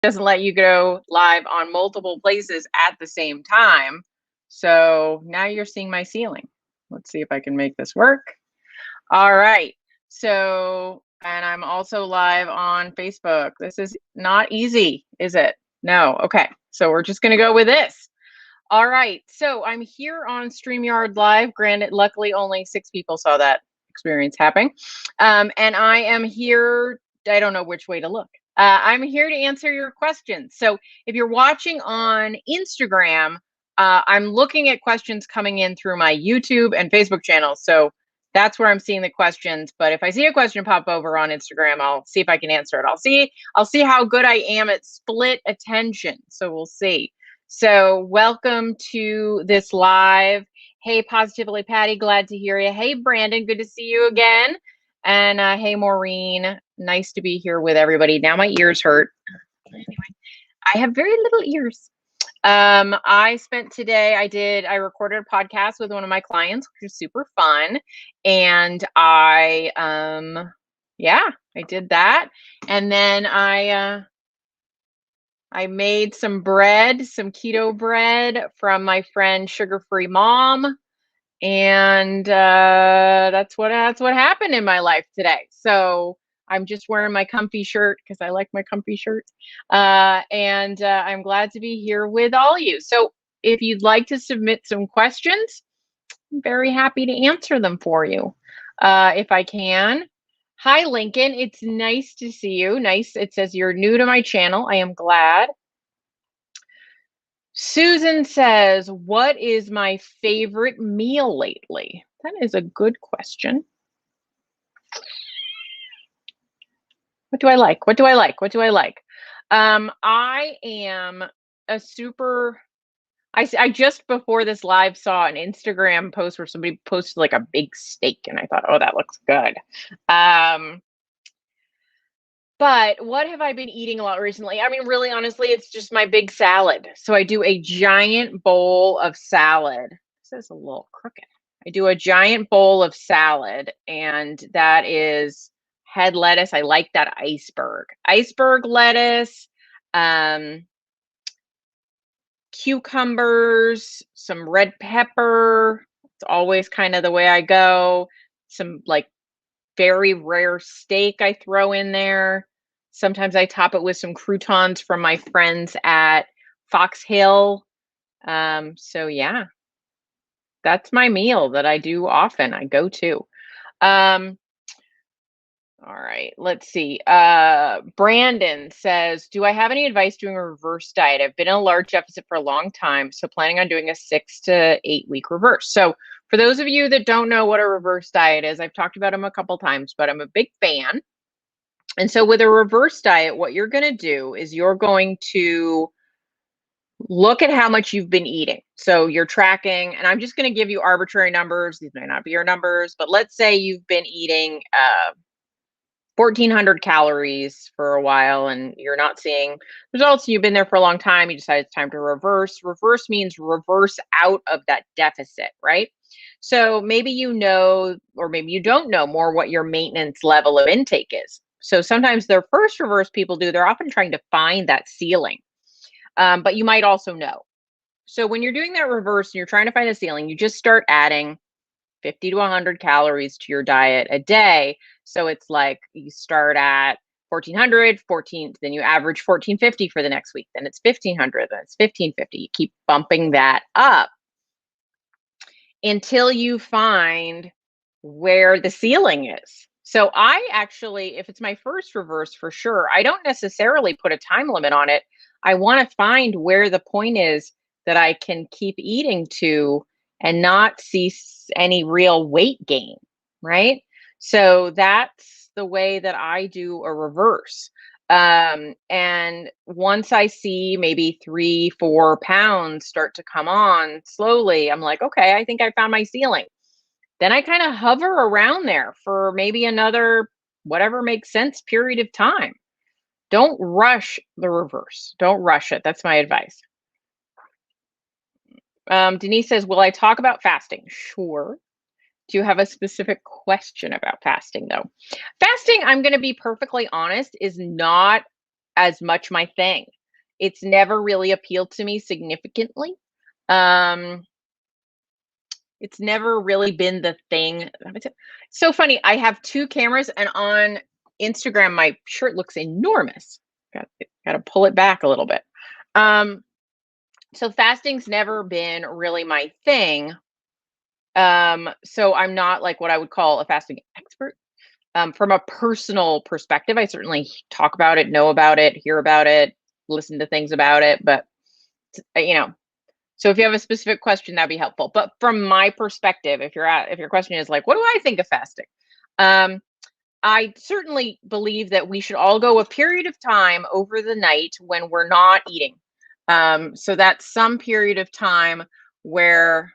doesn't let you go live on multiple places at the same time. So now you're seeing my ceiling. Let's see if I can make this work. All right. So, and I'm also live on Facebook. This is not easy, is it? No. Okay. So we're just going to go with this. All right. So I'm here on StreamYard Live. Granted, luckily only 6 people saw that experience happening. And I am here. I don't know which way to look. I'm here to answer your questions. So if you're watching on Instagram, I'm looking at questions coming in through my YouTube and Facebook channels. So that's where I'm seeing the questions. But if I see a question pop over on Instagram, I'll see if I can answer it. I'll see how good I am at split attention. So we'll see. So welcome to this live. Hey, Positively Patty, glad to hear you. Hey, Brandon, good to see you again. And hey, Maureen, nice to be here with everybody. Now my ears hurt. Anyway, I have very little ears. I spent today, I recorded a podcast with one of my clients, which was super fun. And I did that. And then I made some bread, some keto bread from my friend Sugar Free Mom. And that's what happened in my life today. So I'm just wearing my comfy shirt because I like my comfy shirt. And I'm glad to be here with all you. So if you'd like to submit some questions, I'm very happy to answer them for you if I can. Hi, Lincoln. It's nice to see you. Nice. It says you're new to my channel. I am glad. Susan says, what is my favorite meal lately? That is a good question. What do I like? What do I like? What do I like? I am a super, I just before this live saw an Instagram post where somebody posted like a big steak and I thought, oh, that looks good. But what have I been eating a lot recently? I mean, really, honestly, it's just my big salad. So I do a giant bowl of salad. This is a little crooked. I do a giant bowl of salad, and that is head lettuce. I like that iceberg lettuce, cucumbers, some red pepper. It's always kind of the way I go. Some like very rare steak I throw in there. Sometimes I top it with some croutons from my friends at Fox Hill. So yeah, that's my meal that I do often. I go to. All right, let's see. Brandon says, do I have any advice doing a reverse diet? I've been in a large deficit for a long time, so planning on doing a 6 to 8 week reverse. So for those of you that don't know what a reverse diet is, I've talked about them a couple times, but I'm a big fan. And so with a reverse diet, what you're going to do is you're going to look at how much you've been eating. So you're tracking, and I'm just going to give you arbitrary numbers. These may not be your numbers, but let's say you've been eating 1,400 calories for a while and you're not seeing results. You've been there for a long time. You decide it's time to reverse. Reverse means reverse out of that deficit, right? So maybe you know, or maybe you don't know more what your maintenance level of intake is. So sometimes their first reverse people do, they're often trying to find that ceiling. But you might also know. So when you're doing that reverse and you're trying to find a ceiling, you just start adding 50 to 100 calories to your diet a day. So it's like you start at 1,400, then you average 1,450 for the next week. Then it's 1,500, then it's 1,550. You keep bumping that up until you find where the ceiling is. So I actually, if it's my first reverse for sure, I don't necessarily put a time limit on it. I want to find where the point is that I can keep eating to and not see any real weight gain, right? So that's the way that I do a reverse. And once I see maybe 3-4 pounds start to come on slowly, I'm like, okay, I think I found my ceiling. Then I kind of hover around there for maybe another, whatever makes sense, period of time. Don't rush the reverse. Don't rush it. That's my advice. Denise says, will I talk about fasting? Sure. Do you have a specific question about fasting though? Fasting, I'm going to be perfectly honest, is not as much my thing. It's never really appealed to me significantly. Um, it's never really been the thing. So funny. I have 2 cameras, and on Instagram, my shirt looks enormous. Got to pull it back a little bit. So fasting's never been really my thing. So I'm not like what I would call a fasting expert. From a personal perspective, I certainly talk about it, know about it, hear about it, listen to things about it, but you know, so if you have a specific question, that'd be helpful. But from my perspective, if your question is like, what do I think of fasting? I certainly believe that we should all go a period of time over the night when we're not eating. So that's some period of time where,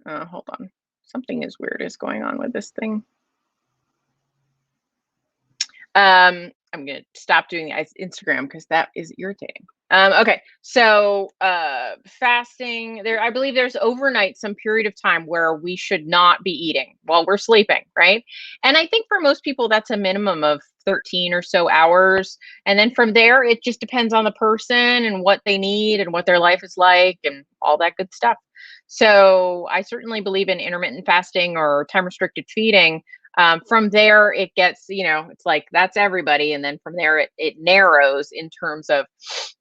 hold on, something is weird is going on with this thing. I'm gonna stop doing Instagram because that is irritating. Okay, so fasting, I believe there's overnight some period of time where we should not be eating while we're sleeping, right? And I think for most people that's a minimum of 13 or so hours. And then from there, it just depends on the person and what they need and what their life is like and all that good stuff. So I certainly believe in intermittent fasting or time restricted feeding. From there, it gets, it's like that's everybody. And then from there, it narrows in terms of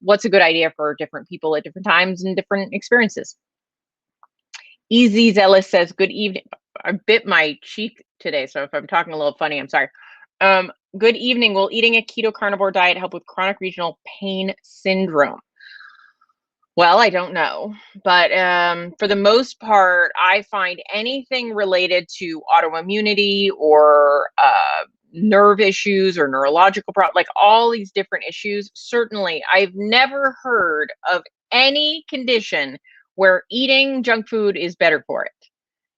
what's a good idea for different people at different times and different experiences. Easy Zealous says, good evening. I bit my cheek today, so if I'm talking a little funny, I'm sorry. Good evening. Will eating a keto carnivore diet help with chronic regional pain syndrome? Well, I don't know, but for the most part, I find anything related to autoimmunity or nerve issues or neurological problems, like all these different issues. Certainly, I've never heard of any condition where eating junk food is better for it.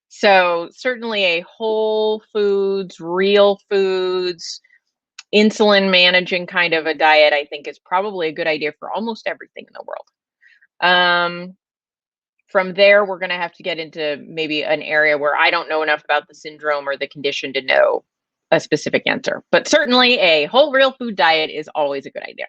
So certainly a whole foods, real foods, insulin managing kind of a diet, I think is probably a good idea for almost everything in the world. From there, we're going to have to get into maybe an area where I don't know enough about the syndrome or the condition to know a specific answer. But certainly a whole real food diet is always a good idea.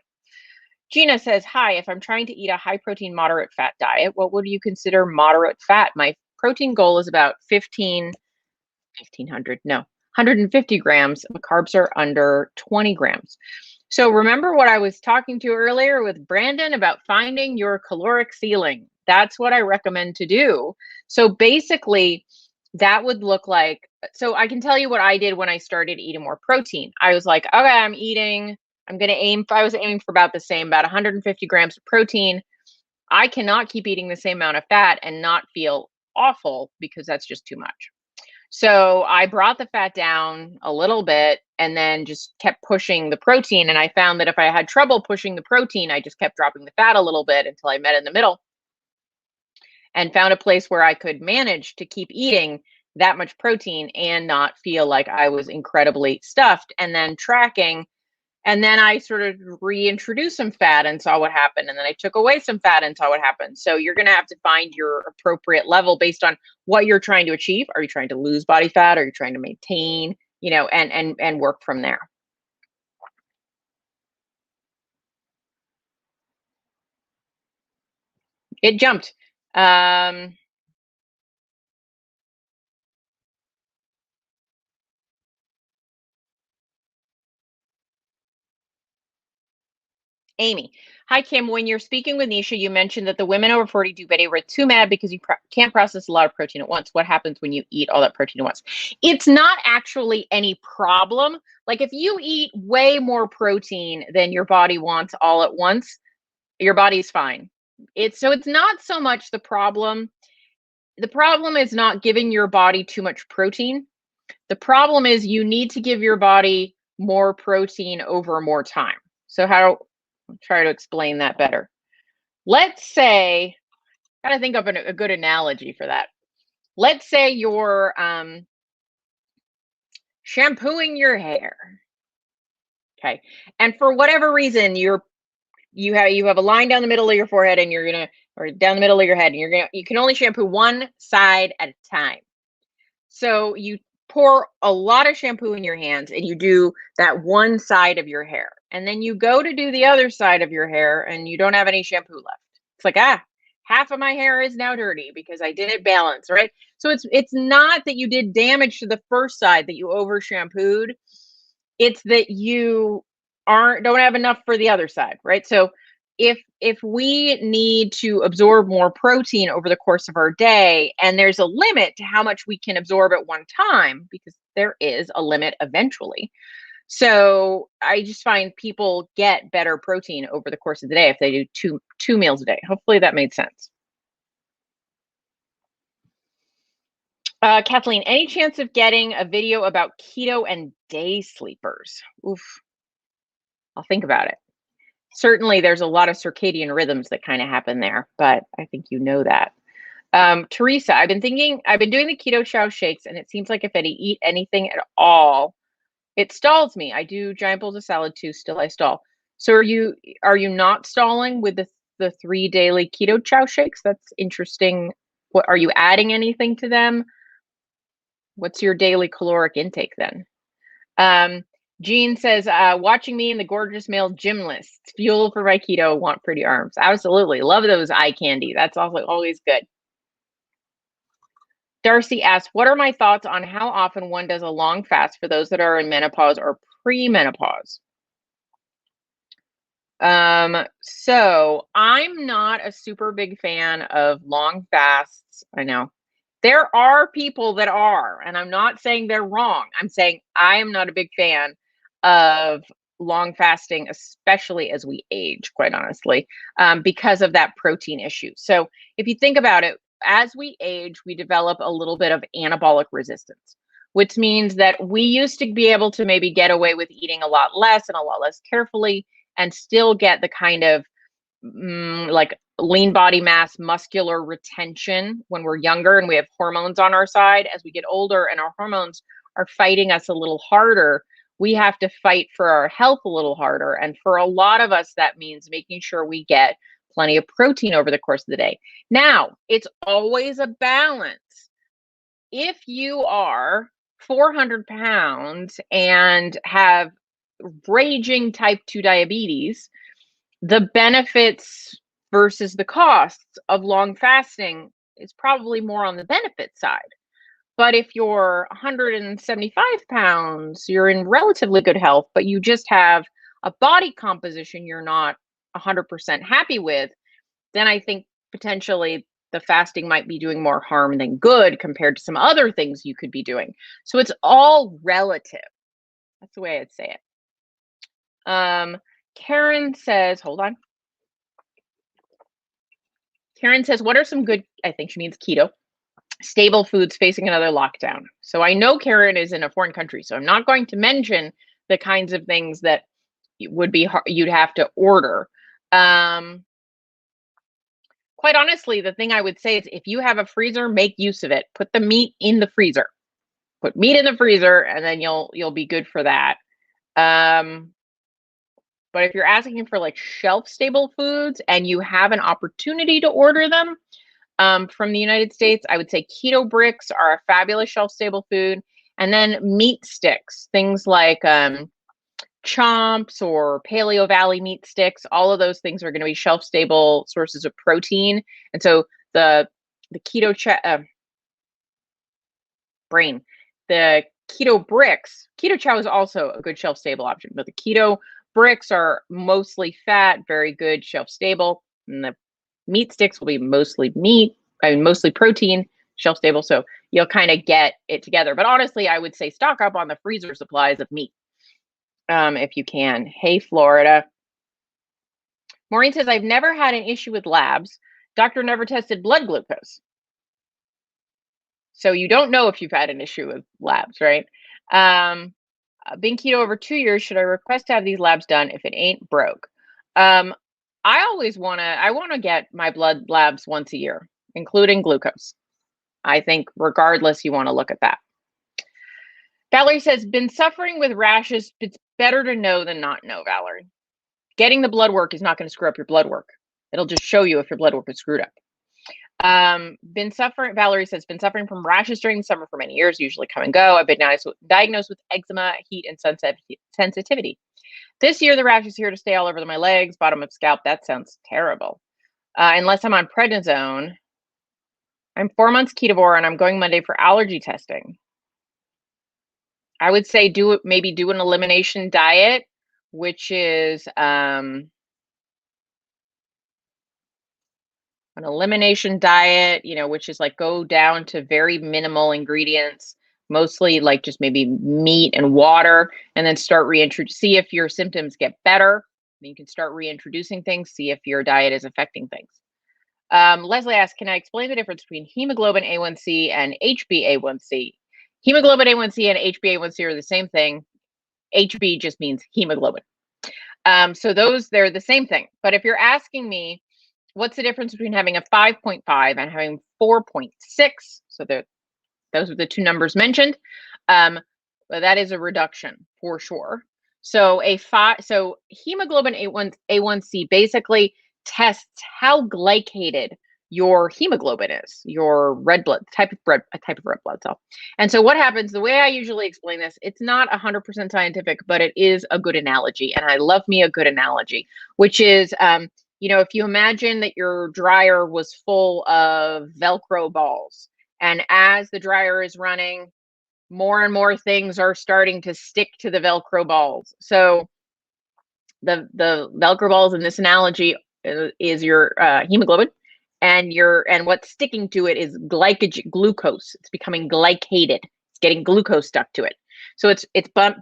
Gina says, hi, if I'm trying to eat a high protein, moderate fat diet, what would you consider moderate fat? My protein goal is about 150 grams. Carbs are under 20 grams. So remember what I was talking to earlier with Brandon about finding your caloric ceiling. That's what I recommend to do. So basically, that would look like, so I can tell you what I did when I started eating more protein. I was like, okay, I was aiming for about the same, about 150 grams of protein. I cannot keep eating the same amount of fat and not feel awful because that's just too much. So I brought the fat down a little bit and then just kept pushing the protein. And I found that if I had trouble pushing the protein, I just kept dropping the fat a little bit until I met in the middle and found a place where I could manage to keep eating that much protein and not feel like I was incredibly stuffed, and then tracking. And then I sort of reintroduced some fat and saw what happened. And then I took away some fat and saw what happened. So you're going to have to find your appropriate level based on what you're trying to achieve. Are you trying to lose body fat? Are you trying to maintain, and work from there? It jumped. Amy. Hi, Kim. When you're speaking with Nisha, you mentioned that the women over 40 do better with too mad because you can't process a lot of protein at once. What happens when you eat all that protein at once? It's not actually any problem. Like if you eat way more protein than your body wants all at once, your body's fine. It's not so much the problem. The problem is not giving your body too much protein. The problem is you need to give your body more protein over more time. So I'll try to explain that better. Let's say, gotta think of a good analogy for that. Let's say you're shampooing your hair. Okay. And for whatever reason, you have a line down the middle of your forehead and or down the middle of your head, and you can only shampoo one side at a time. So you pour a lot of shampoo in your hands and you do that one side of your hair. and then you go to do the other side of your hair and you don't have any shampoo left. It's like, half of my hair is now dirty because I didn't balance, right? So it's not that you did damage to the first side, that you over shampooed. It's that you don't have enough for the other side, right? So if we need to absorb more protein over the course of our day, and there's a limit to how much we can absorb at one time, because there is a limit eventually. So I just find people get better protein over the course of the day if they do two meals a day. Hopefully that made sense. Kathleen, any chance of getting a video about keto and day sleepers? Oof, I'll think about it. Certainly there's a lot of circadian rhythms that kind of happen there, but I think you know that. Teresa, I've been doing the keto chow shakes, and it seems like if I eat anything at all, it stalls me. I do giant bowls of salad too, still I stall. So are you not stalling with the 3 daily keto chow shakes? That's interesting. What are you adding anything to them? What's your daily caloric intake then? Jean says, watching me in the gorgeous male gym lists, fuel for my keto, want pretty arms. Absolutely. Love those eye candy. That's also always good. Darcy asks, what are my thoughts on how often one does a long fast for those that are in menopause or pre-menopause? So I'm not a super big fan of long fasts. I know there are people that are, and I'm not saying they're wrong. I'm saying I am not a big fan of long fasting, especially as we age, quite honestly, because of that protein issue. So if you think about it, as we age, we develop a little bit of anabolic resistance, which means that we used to be able to maybe get away with eating a lot less and a lot less carefully and still get the kind of like lean body mass, muscular retention when we're younger and we have hormones on our side. As we get older and our hormones are fighting us a little harder, we have to fight for our health a little harder. And for a lot of us, that means making sure we get plenty of protein over the course of the day. Now, it's always a balance. If you are 400 pounds and have raging type 2 diabetes, the benefits versus the costs of long fasting is probably more on the benefit side. But if you're 175 pounds, you're in relatively good health, but you just have a body composition you're not 100% happy with, then I think potentially the fasting might be doing more harm than good compared to some other things you could be doing. So it's all relative. That's the way I'd say it. Karen says, hold on. Karen says, what are some good, I think she means keto, stable foods facing another lockdown? So I know Karen is in a foreign country, so I'm not going to mention the kinds of things that would be you'd have to order. Quite honestly, the thing I would say is if you have a freezer, make use of it. Put the meat in the freezer. Put meat in the freezer, and then you'll be good for that. But if you're asking for like shelf-stable foods and you have an opportunity to order them from the United States, I would say keto bricks are a fabulous shelf-stable food. And then meat sticks, things like chomps or Paleo Valley meat sticks, all of those things are going to be shelf-stable sources of protein. And so the keto the keto bricks, keto chow is also a good shelf-stable option, but the keto bricks are mostly fat, very good shelf-stable, and the meat sticks will be mostly mostly protein, shelf-stable. So you'll kind of get it together. But honestly, I would say stock up on the freezer supplies of meat if you can. Hey, Florida. Maureen says, I've never had an issue with labs. Doctor never tested blood glucose. So you don't know if you've had an issue with labs, right? Being keto over 2 years, should I request to have these labs done if it ain't broke? I want to get my blood labs once a year, including glucose. I think regardless, you want to look at that. Valerie says, been suffering with rashes. It's better to know than not know, Valerie. Getting the blood work is not going to screw up your blood work. It'll just show you if your blood work is screwed up. Valerie says, been suffering from rashes during the summer for many years, usually come and go. I've been diagnosed with eczema, heat, and sensitivity. This year, the rash is here to stay all over my legs, bottom of scalp. That sounds terrible. Unless I'm on prednisone. I'm 4 months ketovore and I'm going Monday for allergy testing. I would say maybe do an elimination diet, which is an elimination diet, which is like go down to very minimal ingredients, mostly like just maybe meat and water, and then start see if your symptoms get better. Then you can start reintroducing things, see if your diet is affecting things. Leslie asks, can I explain the difference between hemoglobin A1C and HbA1c? Hemoglobin A1C and HbA1c are the same thing. HB just means hemoglobin. So they're the same thing. But if you're asking me, what's the difference between having a 5.5 and having 4.6? So those are the two numbers mentioned. But that is a reduction for sure. So hemoglobin A1C basically tests how glycated your hemoglobin is, your red blood type of red blood cell. And so what happens, the way I usually explain this, it's not 100% scientific, but it is a good analogy. And I love me a good analogy, which is, if you imagine that your dryer was full of Velcro balls, and as the dryer is running, more and more things are starting to stick to the Velcro balls. So the Velcro balls in this analogy is your hemoglobin, and what's sticking to it is glucose. It's becoming glycated. It's getting glucose stuck to it. So it's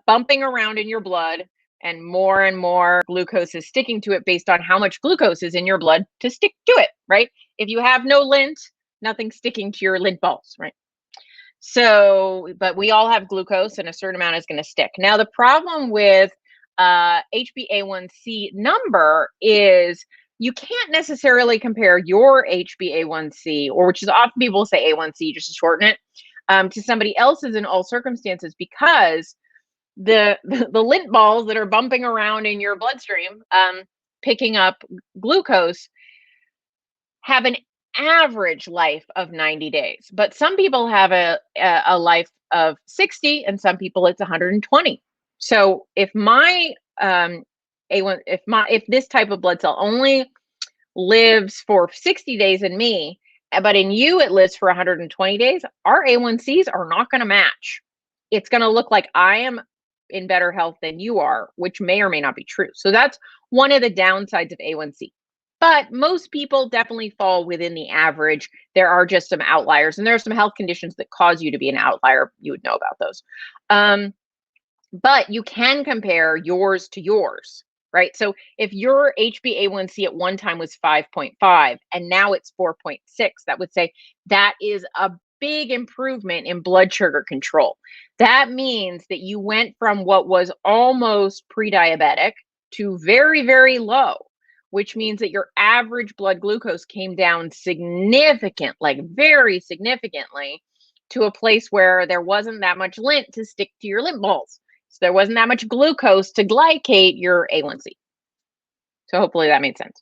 bumping around in your blood, and more glucose is sticking to it based on how much glucose is in your blood to stick to it, right? If you have no lint, nothing's sticking to your lint balls, right? So, but we all have glucose, and a certain amount is going to stick. Now, the problem with HbA1c number is you can't necessarily compare your HbA1c, or which is often people say A1c just to shorten it, to somebody else's in all circumstances, because the lint balls that are bumping around in your bloodstream, picking up glucose, have an average life of 90 days, but some people have a life of 60, and some people it's 120. So if if this type of blood cell only lives for 60 days in me, but in you it lives for 120 days, our A1Cs are not going to match. It's going to look like I am in better health than you are, which may or may not be true. So that's one of the downsides of A1C. But most people definitely fall within the average. There are just some outliers, and there are some health conditions that cause you to be an outlier. You would know about those. But you can compare yours to yours, right? So if your HbA1c at one time was 5.5 and now it's 4.6, that would say that is a big improvement in blood sugar control. That means that you went from what was almost pre-diabetic to very, very low, which means that your average blood glucose came down significant, like very significantly, to a place where there wasn't that much lint to stick to your lint balls. So there wasn't that much glucose to glycate your A1C. So hopefully that made sense.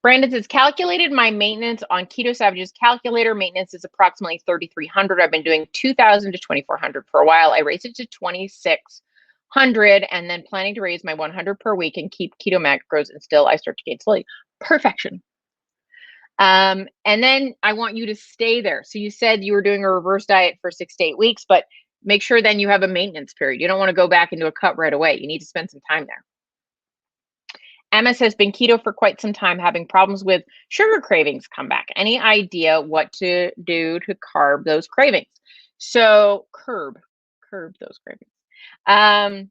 Brandon says, calculated my maintenance on Keto Savage's calculator. Maintenance is approximately 3,300. I've been doing 2,000 to 2,400 for a while. I raised it to 2,600 and then planning to raise my 100 per week and keep keto macros, and still I start to gain slowly. Perfection. And then I want you to stay there. So you said you were doing a reverse diet for 6 to 8 weeks, but make sure then you have a maintenance period. You don't want to go back into a cut right away. You need to spend some time there. Emma has been keto for quite some time, having problems with sugar cravings come back. Any idea what to do to curb those cravings? So curb those cravings. I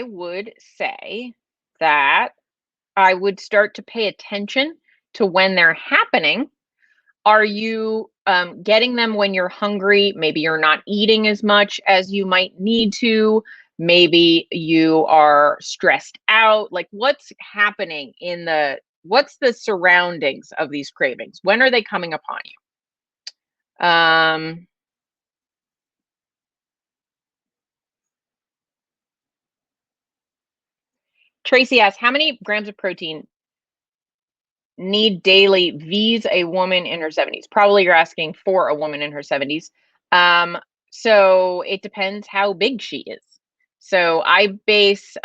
would say that I would start to pay attention to when they're happening. Are you getting them when you're hungry? Maybe you're not eating as much as you might need to. Maybe you are stressed out. Like, what's happening what's the surroundings of these cravings? When are they coming upon you? Tracy asks, how many grams of protein need daily vs a woman in her 70s? Probably you're asking for a woman in her 70s. So it depends how big she is. So I base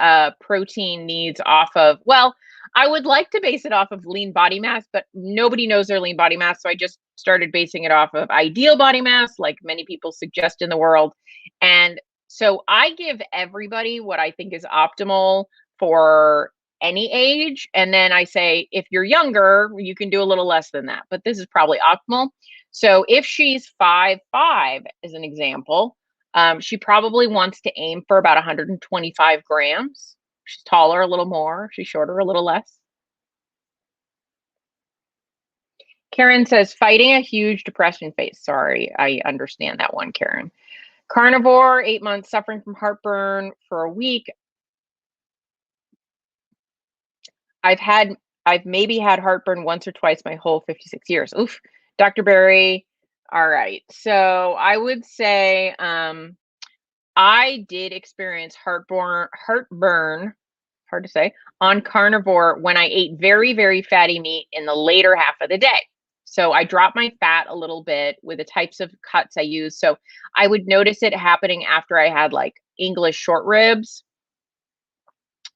protein needs off of, well, I would like to base it off of lean body mass, but nobody knows their lean body mass. So I just started basing it off of ideal body mass, like many people suggest in the world. And so I give everybody what I think is optimal for any age. And then I say, if you're younger, you can do a little less than that, but this is probably optimal. So if she's 5'5", as an example, she probably wants to aim for about 125 grams. She's taller, a little more. She's shorter, a little less. Karen says, fighting a huge depression phase. Sorry, I understand that one, Karen. Carnivore, 8 months, suffering from heartburn for a week. I've maybe had heartburn once or twice my whole 56 years. Oof. Dr. Berry. All right. So I would say I did experience heartburn, hard to say, on carnivore when I ate very, very fatty meat in the later half of the day. So I dropped my fat a little bit with the types of cuts I use. So I would notice it happening after I had like English short ribs.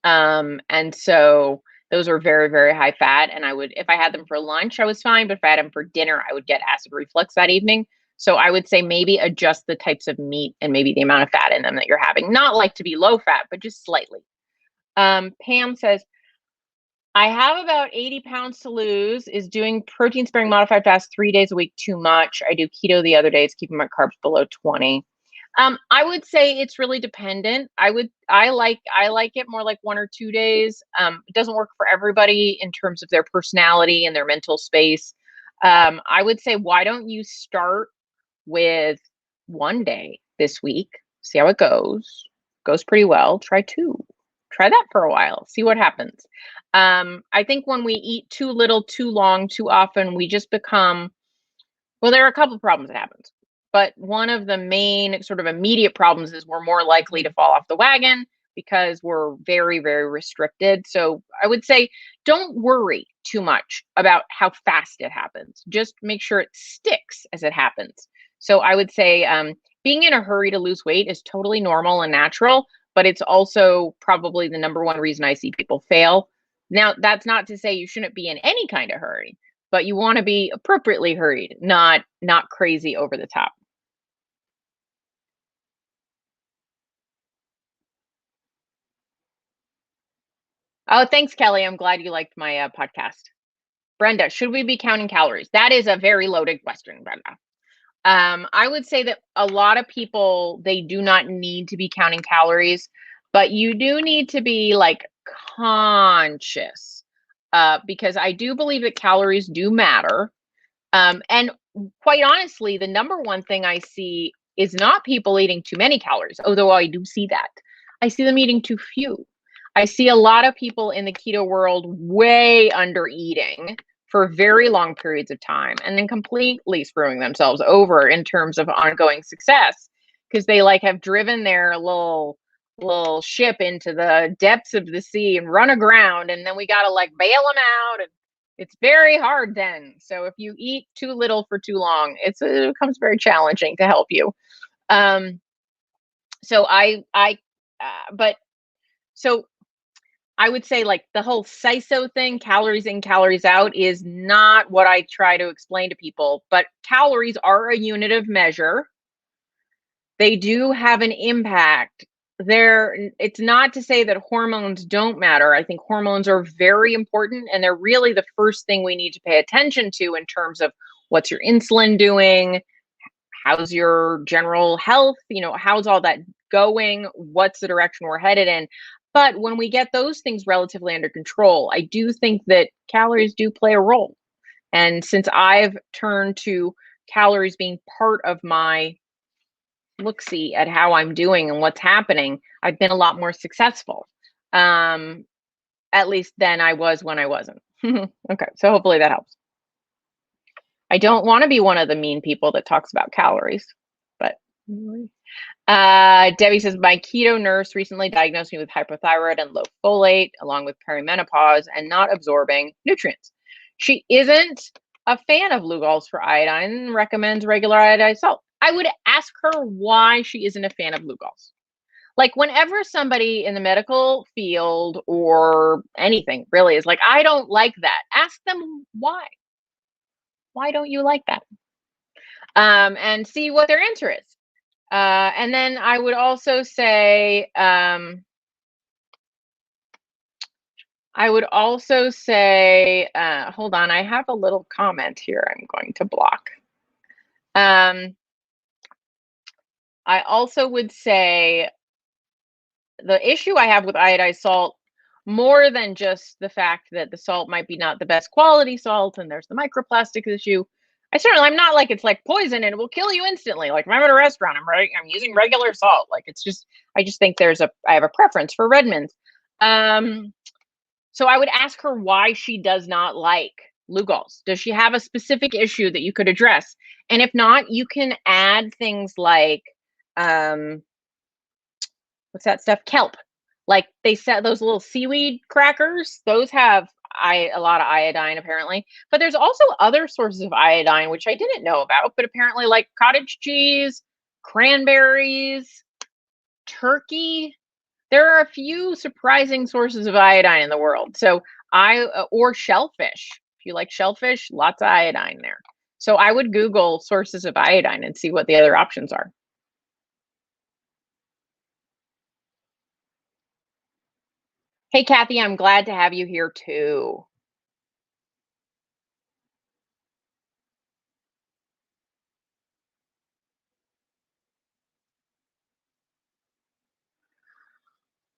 And so those were very, very high fat. And I would, if I had them for lunch, I was fine. But if I had them for dinner, I would get acid reflux that evening. So I would say maybe adjust the types of meat and maybe the amount of fat in them that you're having. Not like to be low fat, but just slightly. Pam says, I have about 80 pounds to lose. Is doing protein sparing modified fast 3 days a week too much? I do keto the other days, keeping my carbs below 20. I would say it's really dependent. I like it more like 1 or 2 days. It doesn't work for everybody in terms of their personality and their mental space. I would say, why don't you start with 1 day this week? See how it goes. Goes pretty well. Try 2. Try that for a while. See what happens. I think when we eat too little, too long, too often, we just become, well, there are a couple of problems that happens. But one of the main sort of immediate problems is we're more likely to fall off the wagon because we're very, very restricted. So I would say don't worry too much about how fast it happens. Just make sure it sticks as it happens. So I would say being in a hurry to lose weight is totally normal and natural, but it's also probably the number one reason I see people fail. Now, that's not to say you shouldn't be in any kind of hurry, but you want to be appropriately hurried, not crazy over the top. Oh, thanks, Kelly. I'm glad you liked my podcast. Brenda, should we be counting calories? That is a very loaded question, Brenda. I would say that a lot of people, they do not need to be counting calories, but you do need to be like conscious because I do believe that calories do matter. And quite honestly, the number one thing I see is not people eating too many calories, although I do see that. I see them eating too few. I see a lot of people in the keto world way under eating for very long periods of time and then completely screwing themselves over in terms of ongoing success because they like have driven their little ship into the depths of the sea and run aground, and then we got to like bail them out, and it's very hard then. So if you eat too little for too long, it becomes very challenging to help you. So but so I would say like the whole CISO thing, calories in, calories out, is not what I try to explain to people, but calories are a unit of measure. They do have an impact. It's not to say that hormones don't matter. I think hormones are very important, and they're really the first thing we need to pay attention to in terms of what's your insulin doing, how's your general health, how's all that going, what's the direction we're headed in. But when we get those things relatively under control, I do think that calories do play a role. And since I've turned to calories being part of my look-see at how I'm doing and what's happening, I've been a lot more successful, at least than I was when I wasn't. Okay, so hopefully that helps. I don't want to be one of the mean people that talks about calories, but Debbie says, my keto nurse recently diagnosed me with hyperthyroid and low folate, along with perimenopause and not absorbing nutrients. She isn't a fan of Lugol's for iodine and recommends regular iodized salt. I would ask her why she isn't a fan of Lugol's. Like, whenever somebody in the medical field or anything really is like, I don't like that, ask them why. Why don't you like that? And see what their answer is. And then I would also say, hold on, I have a little comment here I'm going to block. I also would say the issue I have with iodized salt, more than just the fact that the salt might be not the best quality salt and there's the microplastics issue. I'm not like it's like poison and it will kill you instantly. Like if I'm at a restaurant, I'm using regular salt. Like I just think I have a preference for Redmond's. So I would ask her why she does not like Lugol's. Does she have a specific issue that you could address? And if not, you can add things like, what's that stuff? Kelp. Like they sell those little seaweed crackers. Those have a lot of iodine apparently. But there's also other sources of iodine, which I didn't know about, but apparently like cottage cheese, cranberries, turkey. There are a few surprising sources of iodine in the world. So or shellfish. If you like shellfish, lots of iodine there. So I would Google sources of iodine and see what the other options are. Hey, Kathy, I'm glad to have you here too.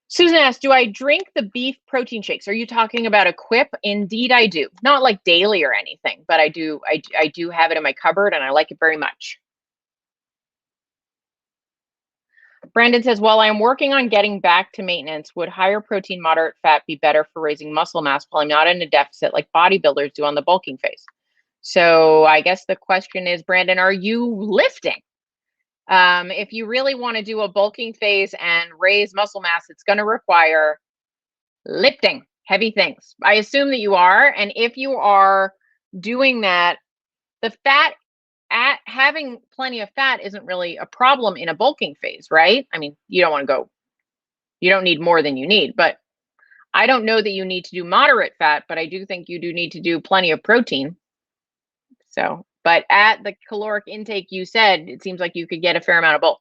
Susan asked, do I drink the beef protein shakes? Are you talking about a Quip? Indeed, I do. Not like daily or anything, but I do have it in my cupboard and I like it very much. Brandon says, while I'm working on getting back to maintenance, would higher protein, moderate fat be better for raising muscle mass while I'm not in a deficit like bodybuilders do on the bulking phase? So I guess the question is, Brandon, are you lifting? If you really want to do a bulking phase and raise muscle mass, it's going to require lifting heavy things. I assume that you are. And if you are doing that, the fat having plenty of fat isn't really a problem in a bulking phase, right? I mean, you don't need more than you need, but I don't know that you need to do moderate fat, but I do think you do need to do plenty of protein. So, but at the caloric intake you said, it seems like you could get a fair amount of both.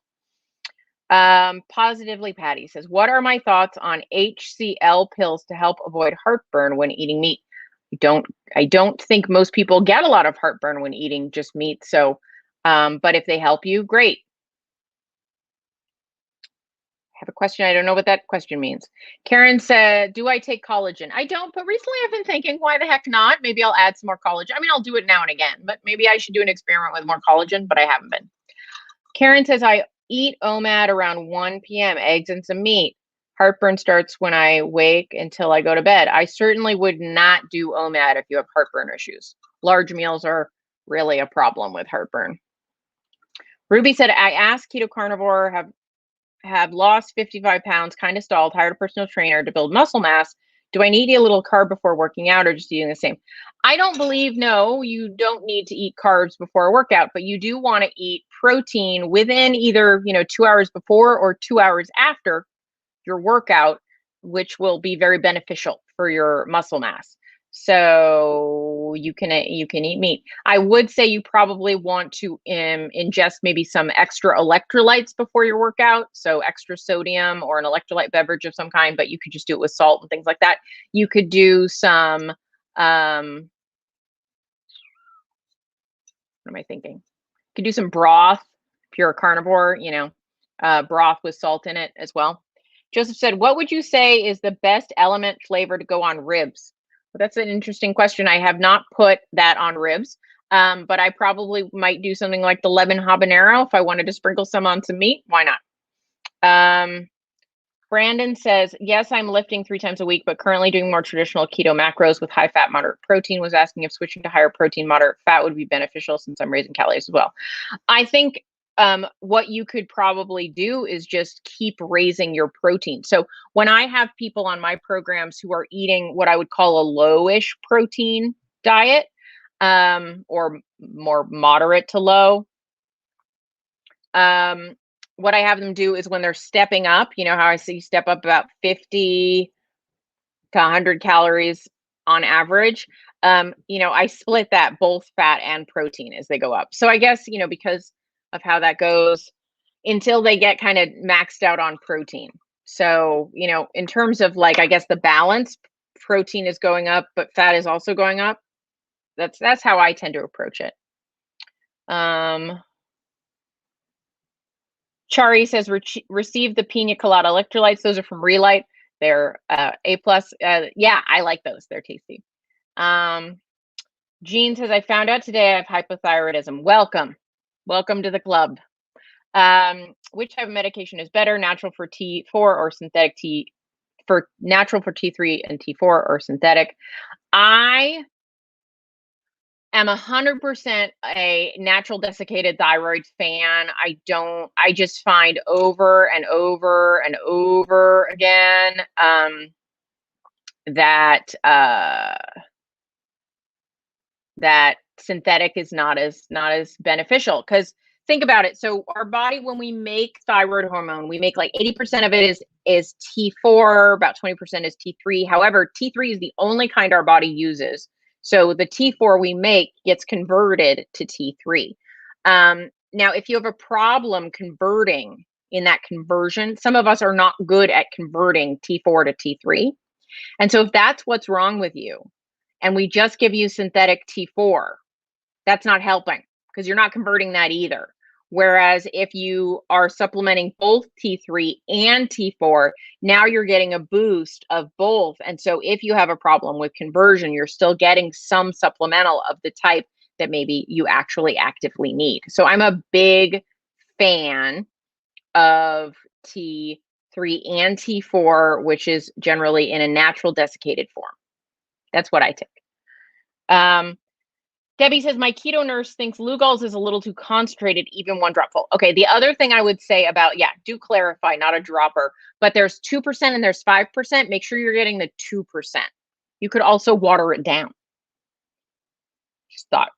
Positively Patty says, what are my thoughts on HCl pills to help avoid heartburn when eating meat? I don't think most people get a lot of heartburn when eating just meat. So, but if they help you, great. I have a question. I don't know what that question means. Karen said, do I take collagen? I don't, but recently I've been thinking, why the heck not? Maybe I'll add some more collagen. I mean, I'll do it now and again, but maybe I should do an experiment with more collagen, but I haven't been. Karen says, I eat OMAD around 1 p.m., eggs and some meat. Heartburn starts when I wake until I go to bed. I certainly would not do OMAD if you have heartburn issues. Large meals are really a problem with heartburn. Ruby said, I asked Keto Carnivore, have lost 55 pounds, kind of stalled, hired a personal trainer to build muscle mass. Do I need to eat a little carb before working out or just eating the same? I don't believe, no, you don't need to eat carbs before a workout, but you do want to eat protein within either, 2 hours before or 2 hours after your workout, which will be very beneficial for your muscle mass. So you can eat meat. I would say you probably want to ingest maybe some extra electrolytes before your workout, so extra sodium or an electrolyte beverage of some kind, but you could just do it with salt and things like that. You could do some what am I thinking? You could do some broth if you're a carnivore, broth with salt in it as well. Joseph said, what would you say is the best element flavor to go on ribs? Well, that's an interesting question. I have not put that on ribs, but I probably might do something like the lemon habanero if I wanted to sprinkle some on some meat. Why not? Brandon says, yes, I'm lifting 3 times a week, but currently doing more traditional keto macros with high fat, moderate protein. Was asking if switching to higher protein, moderate fat would be beneficial since I'm raising calories as well. I think what you could probably do is just keep raising your protein. So when I have people on my programs who are eating what I would call a lowish protein diet, or more moderate to low, What I have them do is when they're stepping up, you know how I say step up about 50 to 100 calories on average. I split that both fat and protein as they go up. So I guess, because of how that goes until they get kind of maxed out on protein. So, in terms of I guess the balance, protein is going up, but fat is also going up. That's how I tend to approach it. Chari says receive the pina colada electrolytes. Those are from Relight. They're A+. Yeah, I like those. They're tasty. Jean says, I found out today I have hypothyroidism. Welcome. Welcome to the club. Which type of medication is better, natural for T4 or synthetic natural for T3 and T4 or synthetic? I am 100% a natural desiccated thyroid fan. I just find over and over and over again that synthetic is not as beneficial, because think about it. So our body, when we make thyroid hormone, we make 80% of it is T4, about 20% is T3. However, T3 is the only kind our body uses. So the T4 we make gets converted to T3. Now, if you have a problem converting in that conversion, some of us are not good at converting T4 to T3. And so if that's what's wrong with you, and we just give you synthetic T4, that's not helping, because you're not converting that either. Whereas if you are supplementing both T3 and T4, now you're getting a boost of both. And so if you have a problem with conversion, you're still getting some supplemental of the type that maybe you actually actively need. So I'm a big fan of T3 and T4, which is generally in a natural desiccated form. That's what I take. Debbie says, my keto nurse thinks Lugol's is a little too concentrated, even one dropful. Okay, the other thing I would say about, do clarify, not a dropper, but there's 2% and there's 5%. Make sure you're getting the 2%. You could also water it down. Just thought.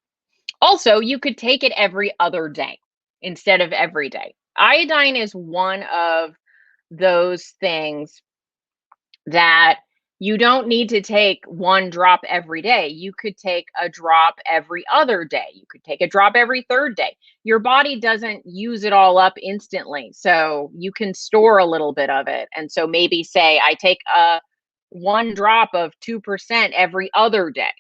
Also, you could take it every other day instead of every day. Iodine is one of those things that you don't need to take one drop every day. You could take a drop every other day. You could take a drop every third day. Your body doesn't use it all up instantly. So you can store a little bit of it. And so maybe say I take one drop of 2% every other day.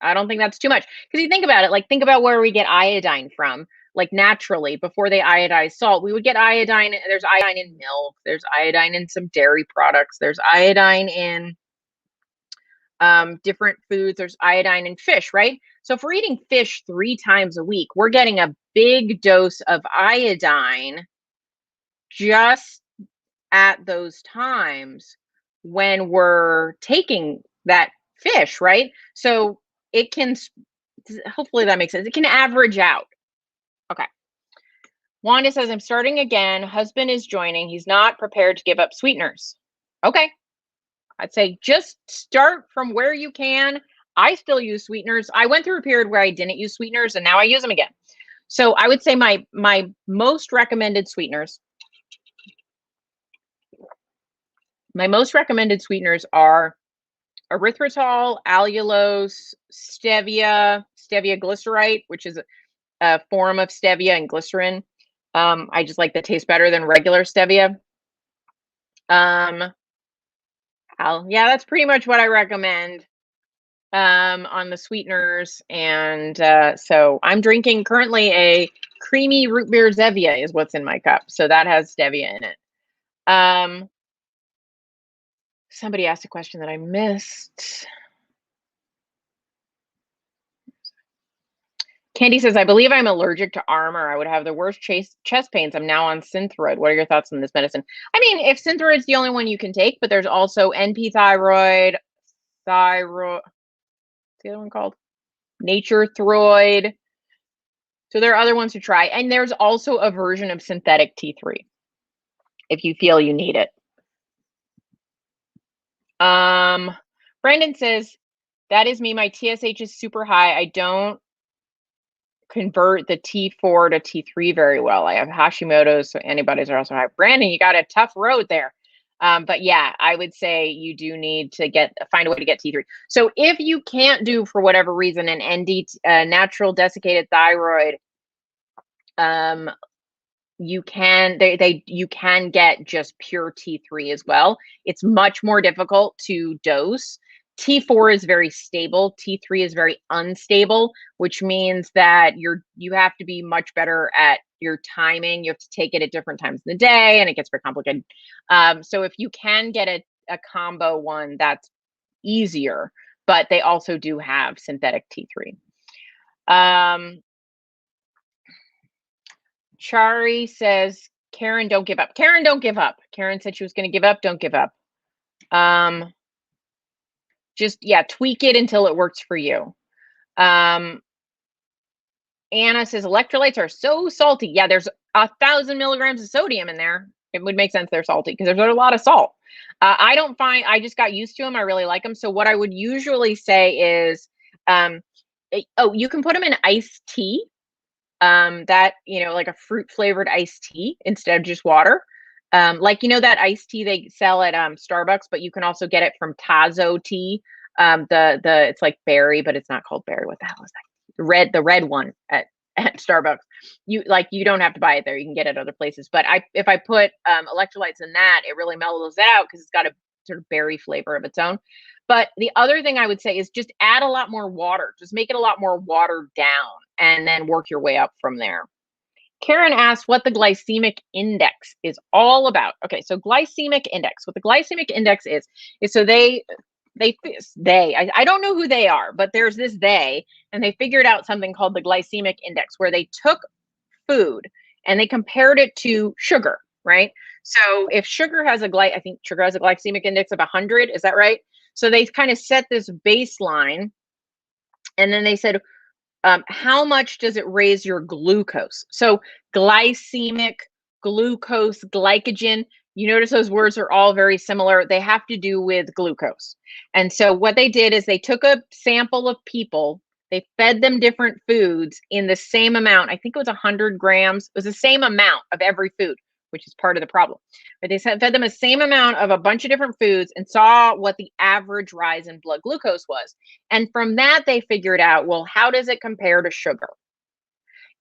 I don't think that's too much. Because you think about it, think about where we get iodine from. Naturally, before they iodize salt, we would get iodine. There's iodine in milk. There's iodine in some dairy products. There's iodine in different foods. There's iodine in fish, right? So if we're eating fish 3 times a week, we're getting a big dose of iodine just at those times when we're taking that fish, right? So it can, hopefully that makes sense. It can average out. Okay. Wanda says, I'm starting again. Husband is joining. He's not prepared to give up sweeteners. Okay. I'd say just start from where you can. I still use sweeteners. I went through a period where I didn't use sweeteners, and now I use them again. So I would say my most recommended sweeteners, are erythritol, allulose, stevia glycerite, which is a form of stevia and glycerin. I just like the taste better than regular stevia. Yeah, that's pretty much what I recommend on the sweeteners. And so I'm drinking currently a creamy root beer Zevia is what's in my cup. So that has stevia in it. Somebody asked a question that I missed. Candy says, I believe I'm allergic to Armour. I would have the worst chest pains. I'm now on Synthroid. What are your thoughts on this medicine? I mean, if Synthroid's the only one you can take, but there's also NP thyroid, what's the other one called? Nature Throid. So there are other ones to try. And there's also a version of synthetic T3 if you feel you need it. Brandon says, that is me. My TSH is super high. I don't convert the T4 to T3 very well. I have Hashimoto's, so antibodies are also high. Brandon, you got a tough road there. But yeah, I would say you do need to find a way to get T3. So if you can't do, for whatever reason, an natural desiccated thyroid, you can get just pure T3 as well. It's much more difficult to dose. T4 is very stable. T3 is very unstable, which means that you have to be much better at your timing. You have to take it at different times in the day, and it gets very complicated. So if you can get a combo one, that's easier, but they also do have synthetic T3. Chari says, Karen, don't give up. Karen, don't give up. Karen said she was going to give up. Don't give up. Just, yeah, tweak it until it works for you. Anna says, electrolytes are so salty. Yeah, there's 1,000 milligrams of sodium in there. It would make sense they're salty because there's a lot of salt. I just got used to them. I really like them. So what I would usually say is, you can put them in iced tea. That, like a fruit flavored iced tea instead of just water. Like, that iced tea they sell at Starbucks, but you can also get it from Tazo tea. It's like berry, but it's not called berry. What the hell is that? The red one at Starbucks. You don't have to buy it there. You can get it other places. But if I put electrolytes in that, it really mellows it out because it's got a sort of berry flavor of its own. But the other thing I would say is just add a lot more water. Just make it a lot more watered down and then work your way up from there. Karen asked what the glycemic index is all about. Okay, so glycemic index. What the glycemic index is so I don't know who they are, but there's this they, and they figured out something called the glycemic index, where they took food and they compared it to sugar, right? So if sugar has I think sugar has a glycemic index of 100, is that right? So they kind of set this baseline, and then they said, how much does it raise your glucose? So glycemic, glucose, glycogen, you notice those words are all very similar. They have to do with glucose. And so what they did is they took a sample of people, they fed them different foods in the same amount. I think it was 100 grams. It was the same amount of every food, which is part of the problem. But they fed them the same amount of a bunch of different foods and saw what the average rise in blood glucose was. And from that, they figured out, well, how does it compare to sugar?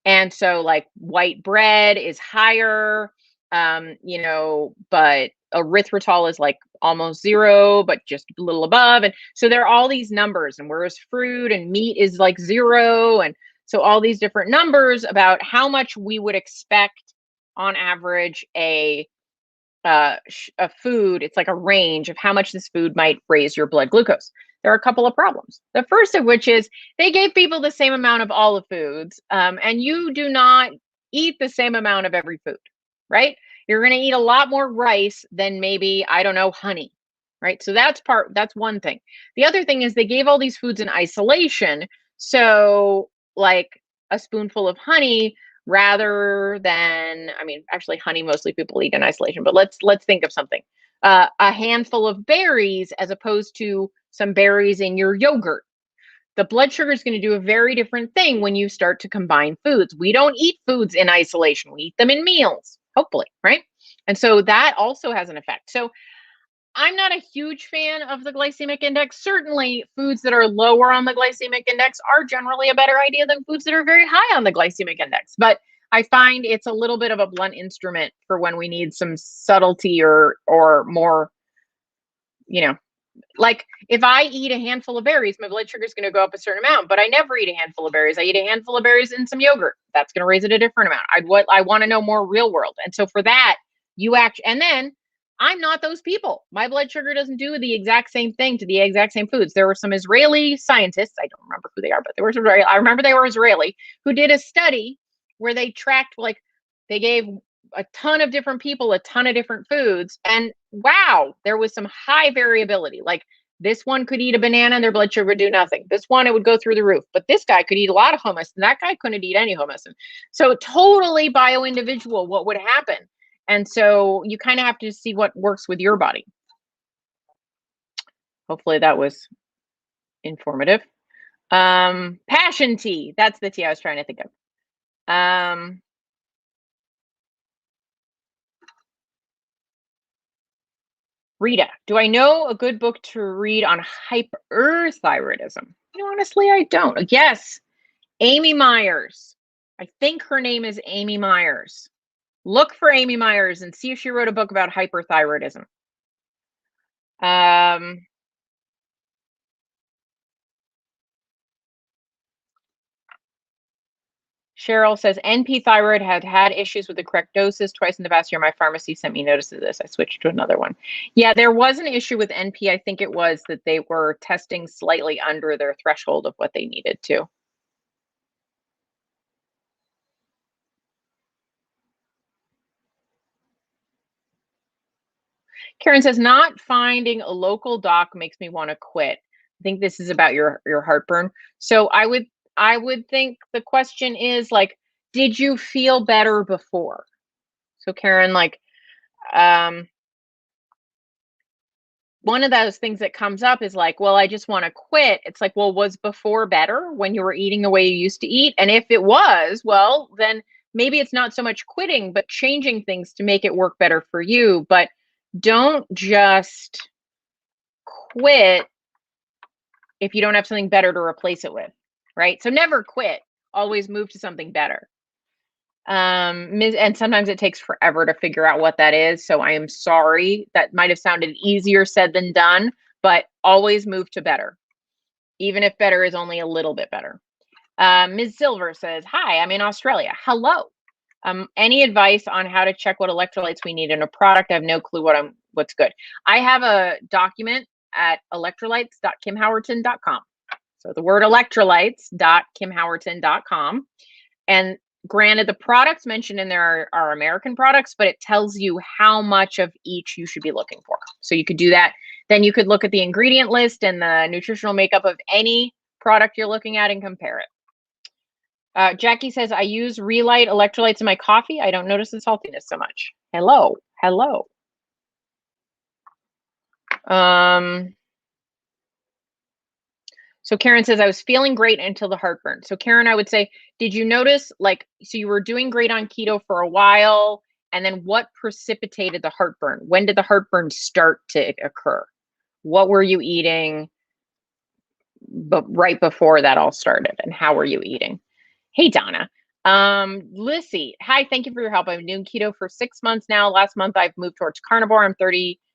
And so like white bread is higher, but erythritol is like almost 0, but just a little above. And so there are all these numbers, and whereas fruit and meat is like 0. And so all these different numbers about how much we would expect on average a food. It's like a range of how much this food might raise your blood glucose. There are a couple of problems. The first of which is they gave people the same amount of all the foods, and you do not eat the same amount of every food, right? You're going to eat a lot more rice than maybe, I don't know, honey, right? So that's one thing. The other thing is they gave all these foods in isolation. So like a spoonful of honey rather than, actually honey, mostly people eat in isolation, but let's think of something. A handful of berries as opposed to some berries in your yogurt. The blood sugar is going to do a very different thing when you start to combine foods. We don't eat foods in isolation. We eat them in meals, hopefully, right? And so that also has an effect. So I'm not a huge fan of the glycemic index. Certainly, foods that are lower on the glycemic index are generally a better idea than foods that are very high on the glycemic index. But I find it's a little bit of a blunt instrument for when we need some subtlety or more, like if I eat a handful of berries, my blood sugar is going to go up a certain amount, but I never eat a handful of berries. I eat a handful of berries and some yogurt. That's going to raise it a different amount. I want to know more real world. And so for that, and then I'm not those people. My blood sugar doesn't do the exact same thing to the exact same foods. There were some Israeli scientists, I don't remember who they are, but I remember they were Israeli, who did a study where they tracked, they gave a ton of different people a ton of different foods, and wow, there was some high variability. Like this one could eat a banana and their blood sugar would do nothing. This one, it would go through the roof, but this guy could eat a lot of hummus and that guy couldn't eat any hummus. And so totally bio-individual what would happen. And so you kind of have to see what works with your body. Hopefully that was informative. Passion tea. That's the tea I was trying to think of. Rita, do I know a good book to read on hyperthyroidism? Honestly, I don't. Yes, Amy Myers. I think her name is Amy Myers. Look for Amy Myers and see if she wrote a book about hyperthyroidism. Cheryl says NP thyroid had issues with the correct doses twice in the past year. My pharmacy sent me notice of this. I switched to another one. Yeah, there was an issue with NP. I think it was that they were testing slightly under their threshold of what they needed to. Karen says, not finding a local doc makes me want to quit. I think this is about your heartburn. So I would think the question is like, did you feel better before? So Karen, like, one of those things that comes up is like, well, I just want to quit. It's like, well, was before better when you were eating the way you used to eat? And if it was, well, then maybe it's not so much quitting, but changing things to make it work better for you. But don't just quit if you don't have something better to replace it with, right? So never quit, always move to something better. And sometimes it takes forever to figure out what that is. So I am sorry. That might have sounded easier said than done, but always move to better, even if better is only a little bit better. Ms. Silver says, hi, I'm in Australia. Hello. Any advice on how to check what electrolytes we need in a product? I have no clue what's good. I have a document at electrolytes.kimhowerton.com. So the word electrolytes.kimhowerton.com. And granted, the products mentioned in there are American products, but it tells you how much of each you should be looking for. So you could do that. Then you could look at the ingredient list and the nutritional makeup of any product you're looking at and compare it. Jackie says, I use Relight electrolytes in my coffee. I don't notice the saltiness so much. Hello. So Karen says, I was feeling great until the heartburn. So Karen, I would say, did you notice, like, so you were doing great on keto for a while, and then what precipitated the heartburn? When did the heartburn start to occur? What were you eating right before that all started, and how were you eating? Hey, Donna. Lissy, hi, thank you for your help. I've been doing keto for 6 months now. Last month, I've moved towards carnivore. I'm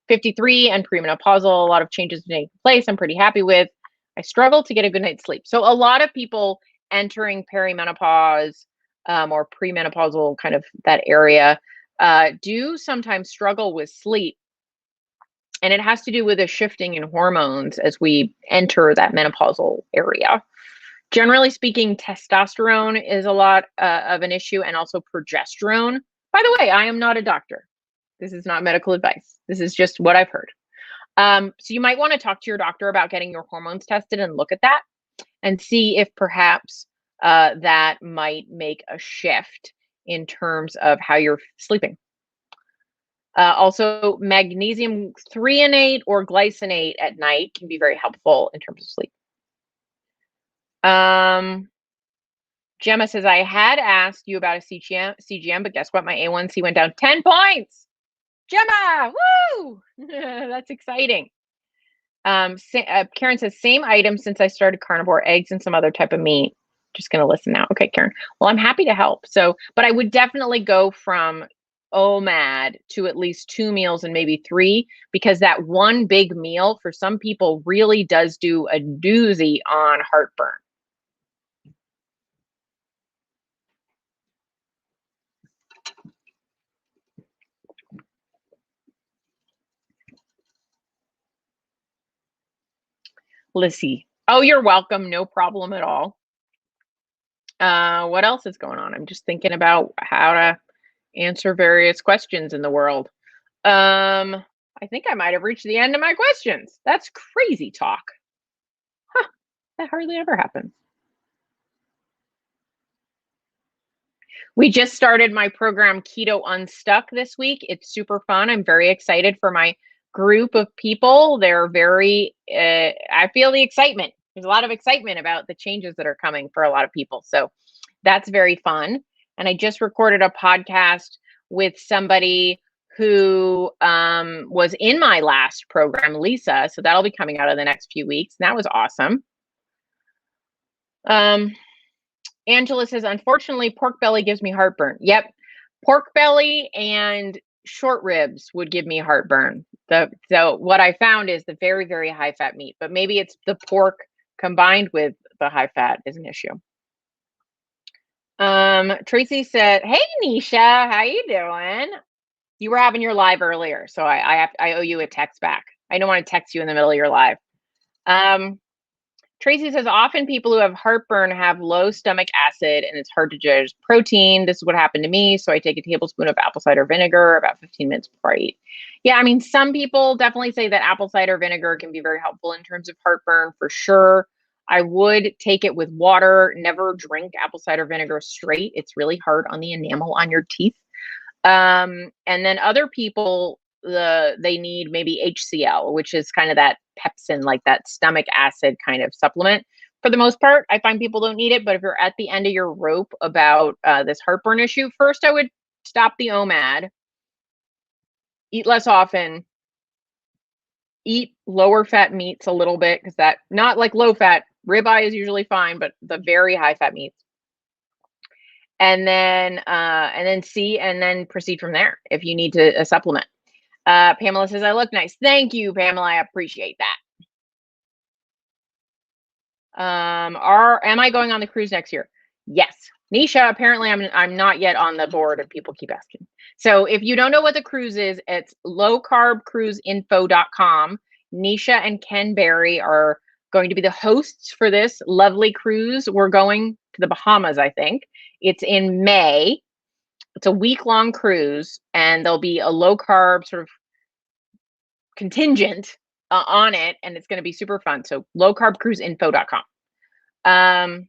53 and premenopausal. A lot of changes taking place I'm pretty happy with. I struggle to get a good night's sleep. So a lot of people entering perimenopause or premenopausal, kind of that area, do sometimes struggle with sleep. And it has to do with a shifting in hormones as we enter that menopausal area. Generally speaking, testosterone is a lot of an issue, and also progesterone. By the way, I am not a doctor. This is not medical advice. This is just what I've heard. So you might want to talk to your doctor about getting your hormones tested and look at that and see if perhaps that might make a shift in terms of how you're sleeping. Also, magnesium threonate or glycinate at night can be very helpful in terms of sleep. Gemma says, I had asked you about a CGM, but guess what? My A1C went down 10 points. Gemma, woo! That's exciting. Karen says, same item since I started carnivore, eggs and some other type of meat. Just going to listen now. Okay, Karen. Well, I'm happy to help. So, but I would definitely go from OMAD to at least 2 meals and maybe 3, because that one big meal for some people really does do a doozy on heartburn. Lissy. Oh, you're welcome. No problem at all. What else is going on? I'm just thinking about how to answer various questions in the world. I think I might have reached the end of my questions. That's crazy talk. Huh, that hardly ever happens. We just started my program Keto Unstuck this week. It's super fun. I'm very excited for my group of people. They're very, I feel the excitement. There's a lot of excitement about the changes that are coming for a lot of people. So that's very fun. And I just recorded a podcast with somebody who was in my last program, Lisa. So that'll be coming out in the next few weeks. And that was awesome. Angela says, unfortunately, pork belly gives me heartburn. Yep. Pork belly and short ribs would give me heartburn. So what I found is the very, very high fat meat, but maybe it's the pork combined with the high fat is an issue. Tracy said, hey, Nisha, how you doing? You were having your live earlier, so I owe you a text back. I don't want to text you in the middle of your live. Tracy says, often people who have heartburn have low stomach acid and it's hard to digest protein. This is what happened to me. So I take a tablespoon of apple cider vinegar about 15 minutes before I eat. Yeah, I mean, some people definitely say that apple cider vinegar can be very helpful in terms of heartburn for sure. I would take it with water. Never drink apple cider vinegar straight. It's really hard on the enamel on your teeth. And then other people, they need maybe HCl, which is kind of that pepsin, like that stomach acid kind of supplement. For the most part, I find people don't need it, but if you're at the end of your rope about this heartburn issue, first I would stop the OMAD, eat less often, eat lower fat meats a little bit, because that, not like low fat, ribeye is usually fine, but the very high fat meats. And then see, and then proceed from there if you need to supplement. Pamela says, I look nice. Thank you, Pamela. I appreciate that. Am I going on the cruise next year? Yes. Nisha, apparently I'm not yet on the board and people keep asking. So if you don't know what the cruise is, it's lowcarbcruiseinfo.com. Nisha and Ken Berry are going to be the hosts for this lovely cruise. We're going to the Bahamas, I think. It's in May. It's a week-long cruise, and there'll be a low-carb sort of contingent on it, and it's going to be super fun. So lowcarbcruiseinfo.com.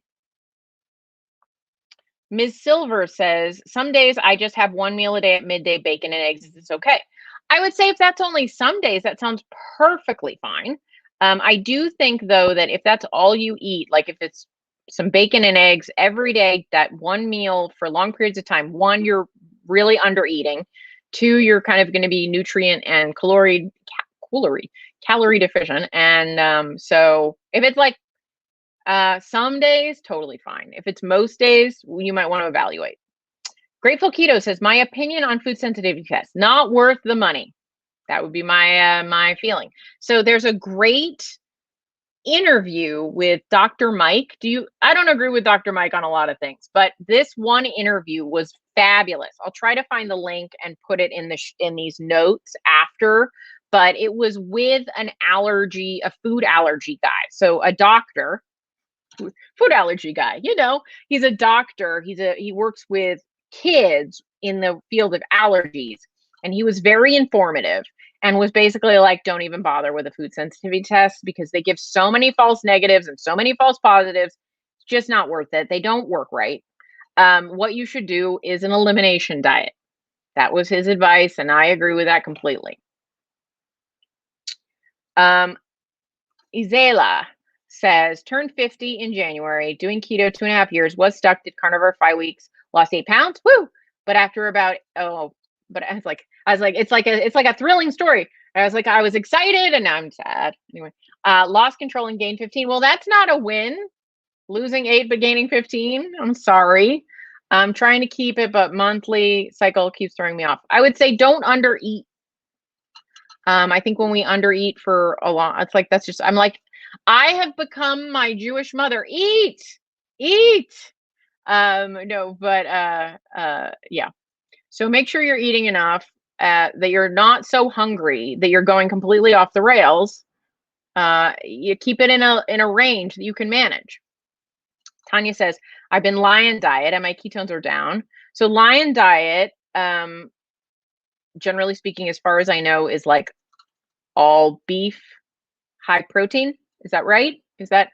Ms. Silver says, some days I just have one meal a day at midday, bacon and eggs. Is this okay? I would say if that's only some days, that sounds perfectly fine. I do think, though, that if that's all you eat, like if it's some bacon and eggs every day, that one meal for long periods of time, one, you're really under eating. Two, you're kind of going to be nutrient and calorie deficient. And so if it's like some days, totally fine. If it's most days, you might want to evaluate. Grateful Keto says, my opinion on food sensitivity tests, not worth the money. That would be my my feeling. So there's a great interview with Dr. Mike. I don't agree with Dr. Mike on a lot of things, but this one interview was fabulous. I'll try to find the link and put it in these notes after, but it was with a food allergy guy. So a doctor, food allergy guy, he's a doctor. He works with kids in the field of allergies, and he was very informative and was basically like, don't even bother with a food sensitivity test because they give so many false negatives and so many false positives. It's just not worth it. They don't work right. What you should do is an elimination diet. That was his advice, and I agree with that completely. Izela says, turned 50 in January, doing keto 2.5 years, was stuck, did carnivore 5 weeks, lost 8 pounds. Woo! But after about, but I was like, it's like a thrilling story. I was like, I was excited and now I'm sad. Anyway, lost control and gained 15. Well, that's not a win. Losing 8 but gaining 15. I'm sorry. I'm trying to keep it, but monthly cycle keeps throwing me off. I would say don't undereat. I think when we undereat for a long, it's like, I'm like, I have become my Jewish mother. Eat. No, but yeah. So make sure you're eating enough that you're not so hungry that you're going completely off the rails. You keep it in a range that you can manage. Tanya says, I've been Lion diet and my ketones are down. So Lion diet, generally speaking, as far as I know, is like all beef, high protein. Is that right? Is that,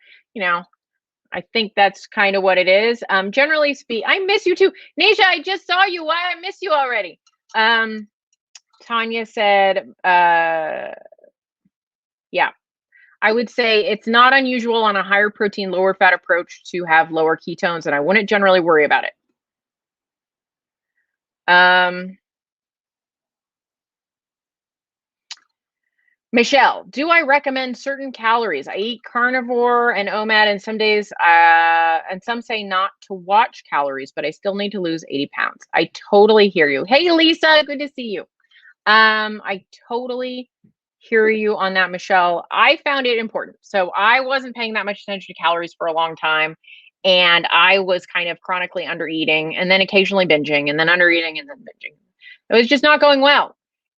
I think that's kind of what it is. Generally speaking, I miss you too. Nisha, I just saw you. Why I miss you already? Tanya said, yeah, I would say it's not unusual on a higher protein, lower fat approach to have lower ketones, and I wouldn't generally worry about it. Michelle, do I recommend certain calories? I eat carnivore and OMAD, and some days, and some say not to watch calories, but I still need to lose 80 pounds. I totally hear you. Hey, Lisa, good to see you. I totally hear you on that, Michelle. I found it important. So I wasn't paying that much attention to calories for a long time, and I was kind of chronically undereating, and then occasionally binging, and then undereating, and then binging. It was just not going well.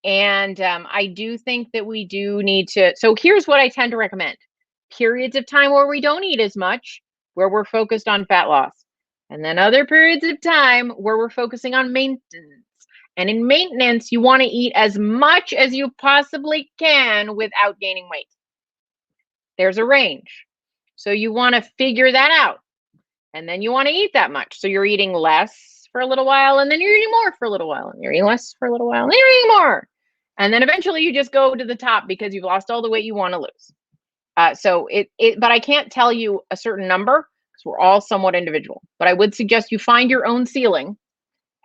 And I do think that we do need to. So here's what I tend to recommend: periods of time where we don't eat as much, where we're focused on fat loss, and then other periods of time where we're focusing on maintenance. And in maintenance, you want to eat as much as you possibly can without gaining weight. There's a range. So you want to figure that out. And then you want to eat that much. So you're eating less for a little while, and then you're eating more for a little while, and you're eating less for a little while, and then you're eating more. And then eventually you just go to the top because you've lost all the weight you want to lose. But I can't tell you a certain number because we're all somewhat individual. But I would suggest you find your own ceiling,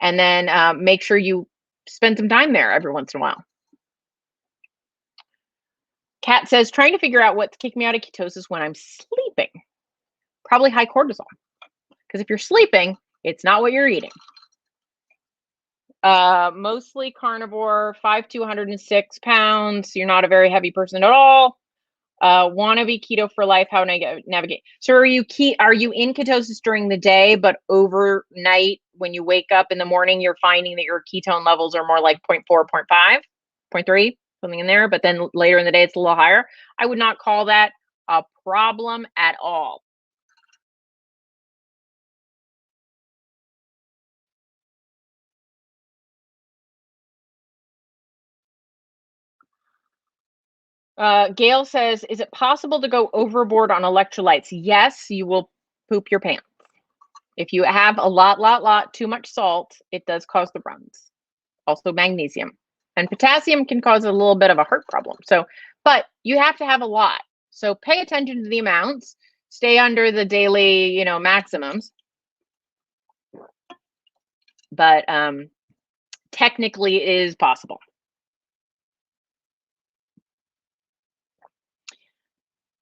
and then make sure you spend some time there every once in a while. Kat says, trying to figure out what's kicking me out of ketosis when I'm sleeping. Probably high cortisol. Because if you're sleeping, it's not what you're eating. Mostly carnivore, 5 to 106 pounds. You're not a very heavy person at all. Want to be keto for life. How do I navigate? So are you in ketosis during the day, but overnight when you wake up in the morning, you're finding that your ketone levels are more like 0.4, 0.5, 0.3, something in there, but then later in the day it's a little higher? I would not call that a problem at all. Gail says, is it possible to go overboard on electrolytes? Yes, you will poop your pants. If you have a lot too much salt, it does cause the runs. Also magnesium. And potassium can cause a little bit of a heart problem. So, but you have to have a lot. So pay attention to the amounts. Stay under the daily, maximums. But technically it is possible.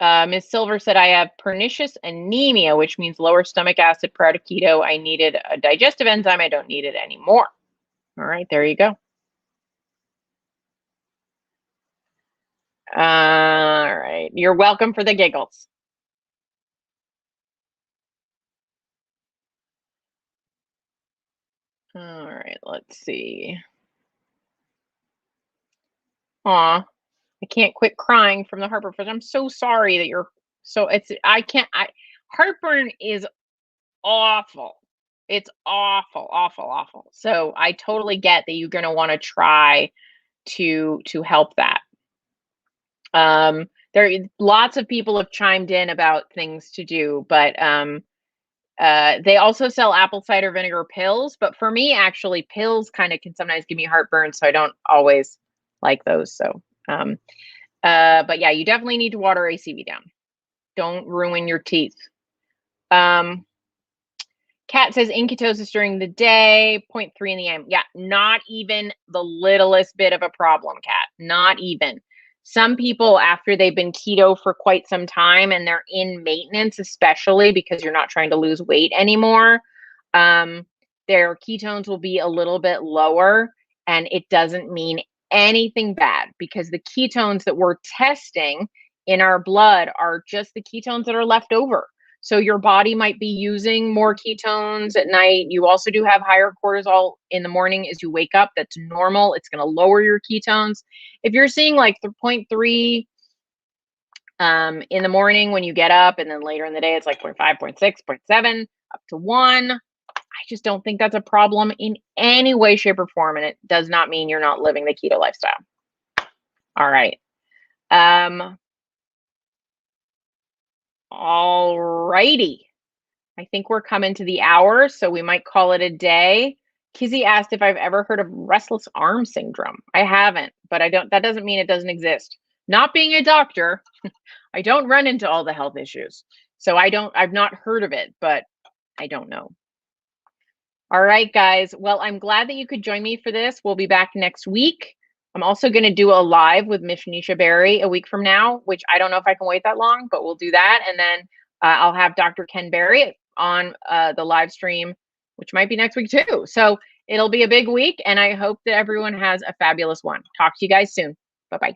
Ms. Silver said, I have pernicious anemia, which means lower stomach acid prior to keto. I needed a digestive enzyme. I don't need it anymore. All right, there you go. All right, you're welcome for the giggles. All right, let's see. Aw, I can't quit crying from the heartburn. I'm so sorry that you're heartburn is awful. It's awful. So I totally get that you're going to want to try to help that. Lots of people have chimed in about things to do, but they also sell apple cider vinegar pills. But for me, actually, pills kind of can sometimes give me heartburn, so I don't always like those. So, but yeah, you definitely need to water ACV down. Don't ruin your teeth. Kat says in ketosis during the day, 0.3 in the AM. Yeah, not even the littlest bit of a problem, Kat. Not even. Some people, after they've been keto for quite some time and they're in maintenance, especially because you're not trying to lose weight anymore, their ketones will be a little bit lower, and it doesn't mean anything bad because the ketones that we're testing in our blood are just the ketones that are left over. So your body might be using more ketones at night. You also do have higher cortisol in the morning as you wake up. That's normal. It's going to lower your ketones. If you're seeing like the 0.3 in the morning when you get up, and then later in the day it's like 0.5, 0.6, 0.7, up to 1, I just don't think that's a problem in any way, shape, or form. And it does not mean you're not living the keto lifestyle. All right. All righty. I think we're coming to the hour, so we might call it a day. Kizzy asked if I've ever heard of restless arm syndrome. I haven't, but that doesn't mean it doesn't exist. Not being a doctor, I don't run into all the health issues. So I've not heard of it, but I don't know. All right, guys. Well, I'm glad that you could join me for this. We'll be back next week. I'm also going to do a live with Miss Nisha Berry a week from now, which I don't know if I can wait that long, but we'll do that. And then I'll have Dr. Ken Berry on the live stream, which might be next week too. So it'll be a big week, and I hope that everyone has a fabulous one. Talk to you guys soon. Bye-bye.